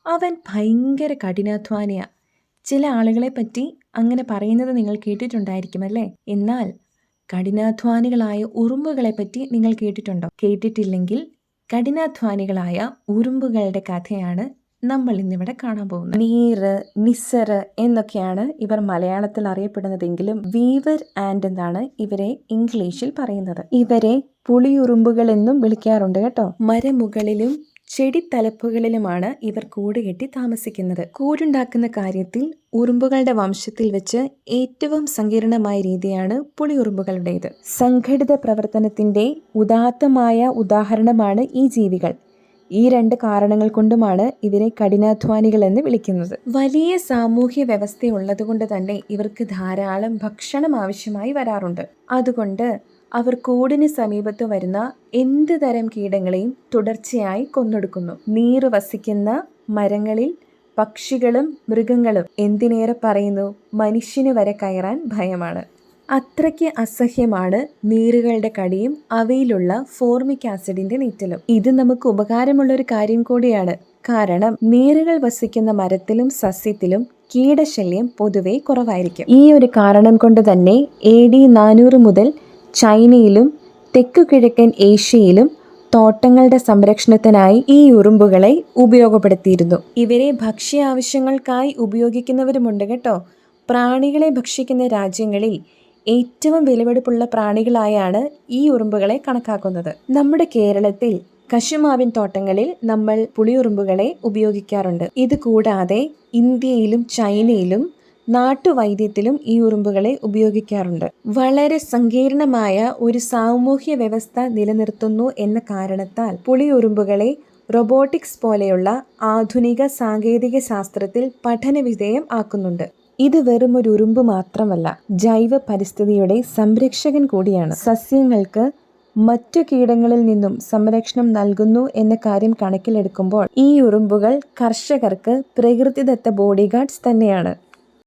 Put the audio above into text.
അവൻ ഭയങ്കര കഠിനാധ്വാനിയാ. ചില ആളുകളെ പറ്റി അങ്ങനെ പറയുന്നത് നിങ്ങൾ കേട്ടിട്ടുണ്ടായിരിക്കുമല്ലേ? എന്നാൽ കഠിനാധ്വാനികളായ ഉറുമ്പുകളെ പറ്റി നിങ്ങൾ കേട്ടിട്ടുണ്ടോ? കേട്ടിട്ടില്ലെങ്കിൽ കഠിനാധ്വാനികളായ ഉറുമ്പുകളുടെ കഥയാണ് നമ്മൾ ഇന്നിവിടെ കാണാൻ പോകുന്നത്. നീറ്, നിസറ് എന്നൊക്കെയാണ് ഇവർ മലയാളത്തിൽ അറിയപ്പെടുന്നതെങ്കിലും വീവർ ആൻഡ് എന്നാണ് ഇവരെ ഇംഗ്ലീഷിൽ പറയുന്നത്. ഇവരെ പുളിയുറുമ്പുകൾ എന്നും വിളിക്കാറുണ്ട് കേട്ടോ. മരമുകളിലും ചെടിത്തലപ്പുകളിലുമാണ് ഇവർ കൂടുകെട്ടി താമസിക്കുന്നത്. കൂടുണ്ടാക്കുന്ന കാര്യത്തിൽ ഉറുമ്പുകളുടെ വംശത്തിൽ വെച്ച് ഏറ്റവും സങ്കീർണമായ രീതിയാണ് പുളിയുറുമ്പുകളുടേത്. സംഘടിത പ്രവർത്തനത്തിന്റെ ഉദാത്തമായ ഉദാഹരണമാണ് ഈ ജീവികൾ. ഈ രണ്ട് കാരണങ്ങൾ കൊണ്ടുമാണ് ഇവരെ കഠിനാധ്വാനികൾ എന്ന് വിളിക്കുന്നത്. വലിയ സാമൂഹ്യ വ്യവസ്ഥയുള്ളതുകൊണ്ട് തന്നെ ഇവർക്ക് ധാരാളം ഭക്ഷണം ആവശ്യമായി വരാറുണ്ട്. അതുകൊണ്ട് അവർ കൂടിന് സമീപത്ത് വരുന്ന എന്ത് തരം കീടങ്ങളെയും തുടർച്ചയായി കൊന്നൊടുക്കുന്നു. നീറ് വസിക്കുന്ന മരങ്ങളിൽ പക്ഷികളും മൃഗങ്ങളും, എന്തിനേറെ പറയുന്നു, മനുഷ്യന് വരെ കയറാൻ ഭയമാണ്. അത്രയ്ക്ക് അസഹ്യമാണ് നീറുകളുടെ കടിയും അവയിലുള്ള ഫോർമിക് ആസിഡിന്റെ നീറ്റലും. ഇത് നമുക്ക് ഉപകാരമുള്ളൊരു കാര്യം കൂടിയാണ്. കാരണം നീറുകൾ വസിക്കുന്ന മരത്തിലും സസ്യത്തിലും കീടശല്യം പൊതുവെ കുറവായിരിക്കും. ഈ ഒരു കാരണം കൊണ്ട് തന്നെ AD 400 മുതൽ ചൈനയിലും തെക്കു കിഴക്കൻ ഏഷ്യയിലും തോട്ടങ്ങളുടെ സംരക്ഷണത്തിനായി ഈ ഉറുമ്പുകളെ ഉപയോഗപ്പെടുത്തിയിരുന്നു. ഇവരെ ഭക്ഷ്യ ആവശ്യങ്ങൾക്കായി ഉപയോഗിക്കുന്നവരുമുണ്ട് കേട്ടോ. പ്രാണികളെ ഭക്ഷിക്കുന്ന രാജ്യങ്ങളിൽ ഏറ്റവും വിലപിടിപ്പുള്ള പ്രാണികളായാണ് ഈ ഉറുമ്പുകളെ കണക്കാക്കുന്നത്. നമ്മുടെ കേരളത്തിൽ കശുമാവിൻ തോട്ടങ്ങളിൽ നമ്മൾ പുളിയുറുമ്പുകളെ ഉപയോഗിക്കാറുണ്ട്. ഇത് കൂടാതെ ഇന്ത്യയിലും ചൈനയിലും നാട്ടുവൈദ്യത്തിലും ഈ ഉറുമ്പുകളെ ഉപയോഗിക്കാറുണ്ട്. വളരെ സങ്കീർണമായ ഒരു സാമൂഹ്യ വ്യവസ്ഥ നിലനിർത്തുന്നു എന്ന കാരണത്താൽ പുളിയുറുമ്പുകളെ റോബോട്ടിക്സ് പോലെയുള്ള ആധുനിക സാങ്കേതിക ശാസ്ത്രത്തിൽ പഠനവിധേയം ആക്കുന്നുണ്ട്. ഇത് വെറും ഒരു ഉറുമ്പ് മാത്രമല്ല, ജൈവ പരിസ്ഥിതിയുടെ സംരക്ഷകൻ കൂടിയാണ്. സസ്യങ്ങൾക്ക് മറ്റു കീടങ്ങളിൽ നിന്നും സംരക്ഷണം നൽകുന്നു എന്ന കാര്യം കണക്കിലെടുക്കുമ്പോൾ ഈ ഉറുമ്പുകൾ കർഷകർക്ക് പ്രകൃതിദത്ത ബോഡിഗാർഡ്സ് തന്നെയാണ്.